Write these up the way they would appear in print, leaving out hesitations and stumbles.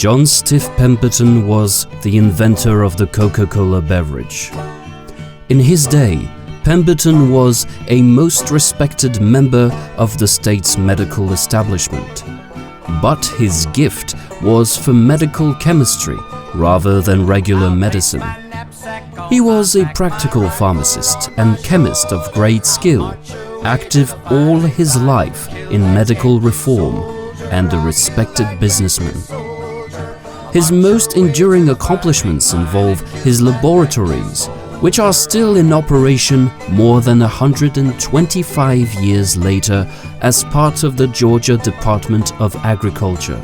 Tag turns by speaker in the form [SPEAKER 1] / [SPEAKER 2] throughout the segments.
[SPEAKER 1] John Stiff Pemberton was the inventor of the Coca-Cola beverage. In his day, Pemberton was a most respected member of the state's medical establishment. But his gift was for medical chemistry rather than regular medicine. He was a practical pharmacist and chemist of great skill, active all his life in medical reform, and a respected businessman. His most enduring accomplishments involve his laboratories, which are still in operation more than 125 years later as part of the Georgia Department of Agriculture.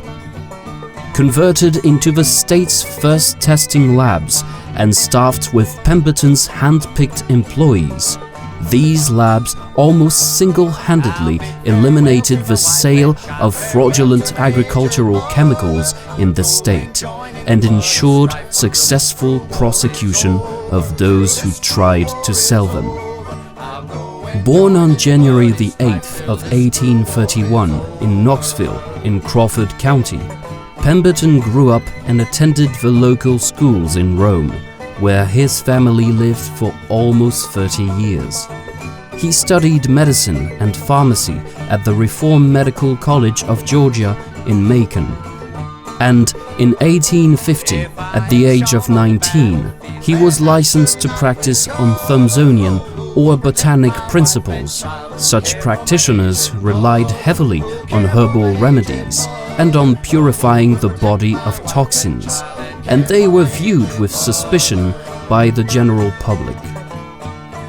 [SPEAKER 1] Converted into the state's first testing labs and staffed with Pemberton's hand-picked employees, these labs almost single-handedly eliminated the sale of fraudulent agricultural chemicals in the state and ensured successful prosecution of those who tried to sell them. Born on January the 8th of 1831 in Knoxville in Crawford County, Pemberton grew up and attended the local schools in Rome, where his family lived for almost 30 years. He studied medicine and pharmacy at the Reform Medical College of Georgia in Macon. And in 1850, at the age of 19, he was licensed to practice on Thomsonian or botanic principles. Such practitioners relied heavily on herbal remedies and on purifying the body of toxins, and they were viewed with suspicion by the general public.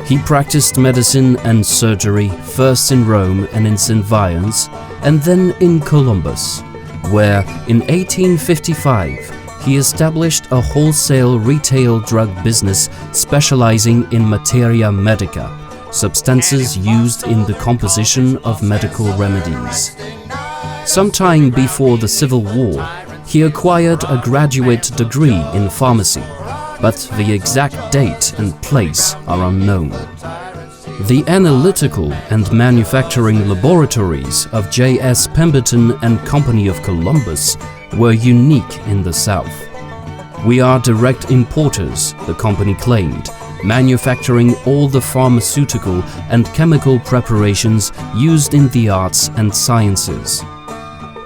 [SPEAKER 1] He practiced medicine and surgery first in Rome and in St. Viance, and then in Columbus, where in 1855 he established a wholesale retail drug business specializing in materia medica, substances used in the composition of medical remedies. Sometime before the Civil War, he acquired a graduate degree in pharmacy, but the exact date and place are unknown. The analytical and manufacturing laboratories of J.S. Pemberton and Company of Columbus were unique in the South. "We are direct importers," the company claimed, manufacturing all the pharmaceutical and chemical preparations used in the arts and sciences.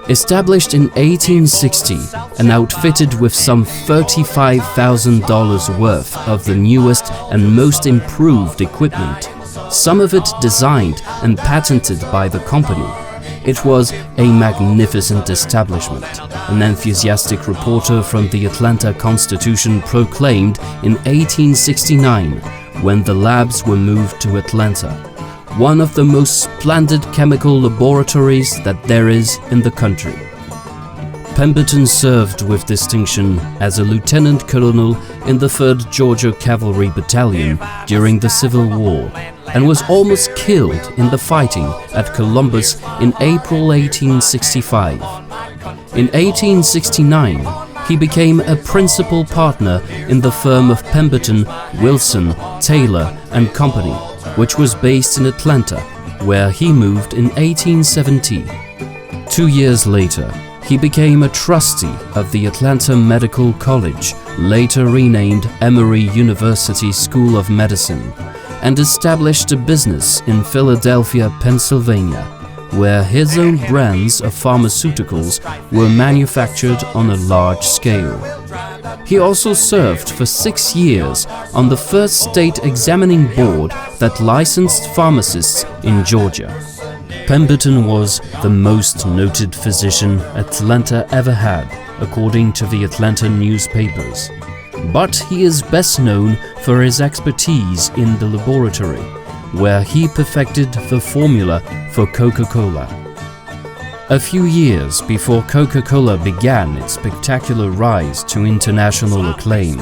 [SPEAKER 1] Established in 1860 and outfitted with some $35,000 worth of the newest and most improved equipment, some of it designed and patented by the company, it was a magnificent establishment, an enthusiastic reporter from the Atlanta Constitution proclaimed in 1869 when the labs were moved to Atlanta. "One of the most splendid chemical laboratories that there is in the country." Pemberton served with distinction as a lieutenant colonel in the 3rd Georgia Cavalry Battalion during the Civil War and was almost killed in the fighting at Columbus in April 1865. In 1869, he became a principal partner in the firm of Pemberton, Wilson, Taylor and Company, which was based in Atlanta, where he moved in 1870. 2 years later, he became a trustee of the Atlanta Medical College, later renamed Emory University School of Medicine, and established a business in Philadelphia, Pennsylvania, where his own brands of pharmaceuticals were manufactured on a large scale. He also served for 6 years on the first state examining board that licensed pharmacists in Georgia. Pemberton was the most noted physician Atlanta ever had, according to the Atlanta newspapers. But he is best known for his expertise in the laboratory, where he perfected the formula for Coca-Cola. A few years before Coca-Cola began its spectacular rise to international acclaim,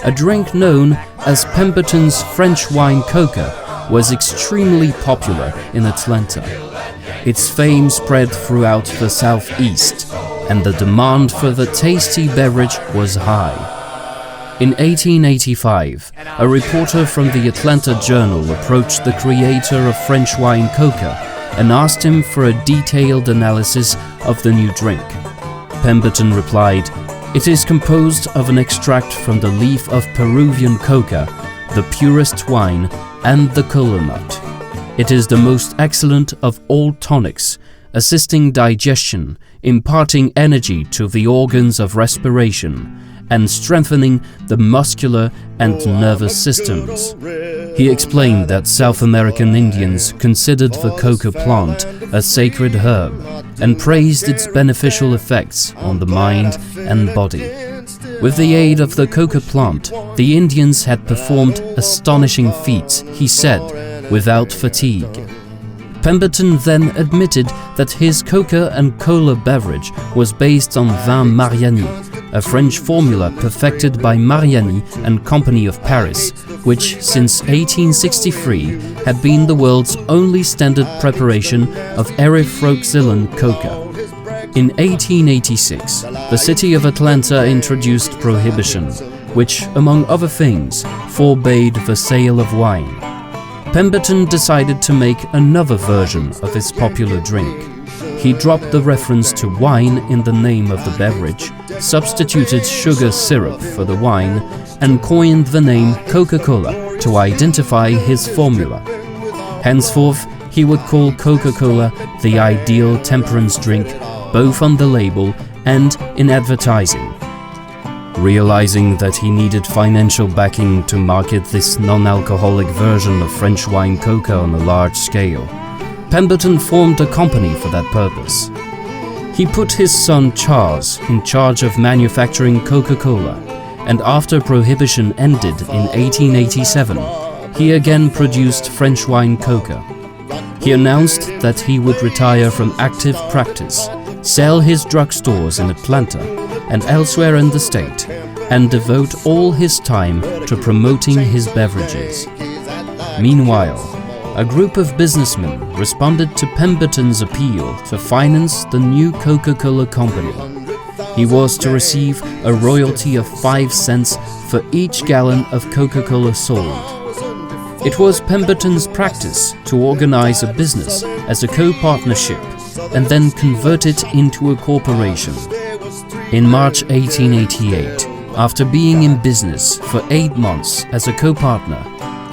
[SPEAKER 1] a drink known as Pemberton's French wine Coca was extremely popular in Atlanta. Its fame spread throughout the Southeast, and the demand for the tasty beverage was high. In 1885, a reporter from the Atlanta Journal approached the creator of French wine Coca and asked him for a detailed analysis of the new drink. Pemberton replied, It is composed of an extract from the leaf of Peruvian coca, the purest wine, and the cola nut. It is the most excellent of all tonics, assisting digestion, imparting energy to the organs of respiration, and strengthening the muscular and nervous systems. He explained that South American Indians considered the coca plant a sacred herb and praised its beneficial effects on the mind and body. With the aid of the coca plant, the Indians had performed astonishing feats, he said, without fatigue. Pemberton then admitted that his coca and cola beverage was based on vin Mariani, a French formula perfected by Mariani and Company of Paris, which since 1863 had been the world's only standard preparation of erythroxylon coca. In 1886, the city of Atlanta introduced prohibition, which, among other things, forbade the sale of wine. Pemberton decided to make another version of his popular drink. He dropped the reference to wine in the name of the beverage, substituted sugar syrup for the wine, and coined the name Coca-Cola to identify his formula. Henceforth, he would call Coca-Cola the ideal temperance drink, both on the label and in advertising. Realizing that he needed financial backing to market this non-alcoholic version of French wine coca on a large scale, Pemberton formed a company for that purpose. He put his son Charles in charge of manufacturing Coca-Cola, and after prohibition ended in 1887, he again produced French wine coca. He announced that he would retire from active practice, sell his drugstores in Atlanta and elsewhere in the state, and devote all his time to promoting his beverages. Meanwhile, a group of businessmen responded to Pemberton's appeal to finance the new Coca-Cola company. He was to receive a royalty of 5 cents for each gallon of Coca-Cola sold. It was Pemberton's practice to organize a business as a co-partnership and then convert it into a corporation. In March 1888, after being in business for 8 months as a co-partner,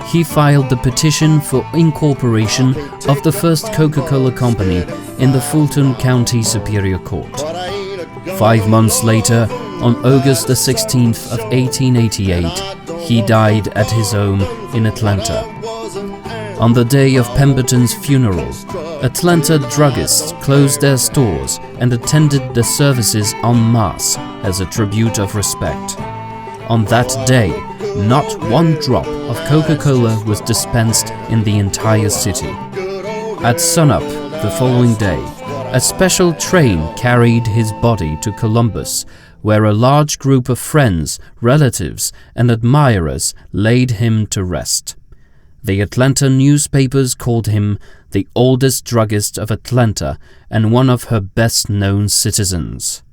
[SPEAKER 1] he filed the petition for incorporation of the first Coca-Cola company in the Fulton County Superior Court. 5 months later, on August the 16th of 1888, he died at his home in Atlanta. On the day of Pemberton's funeral, Atlanta druggists closed their stores and attended the services en masse as a tribute of respect. On that day, not one drop of Coca-Cola was dispensed in the entire city. At sunup the following day, a special train carried his body to Columbus, where a large group of friends, relatives, and admirers laid him to rest. The Atlanta newspapers called him the oldest druggist of Atlanta and one of her best-known citizens.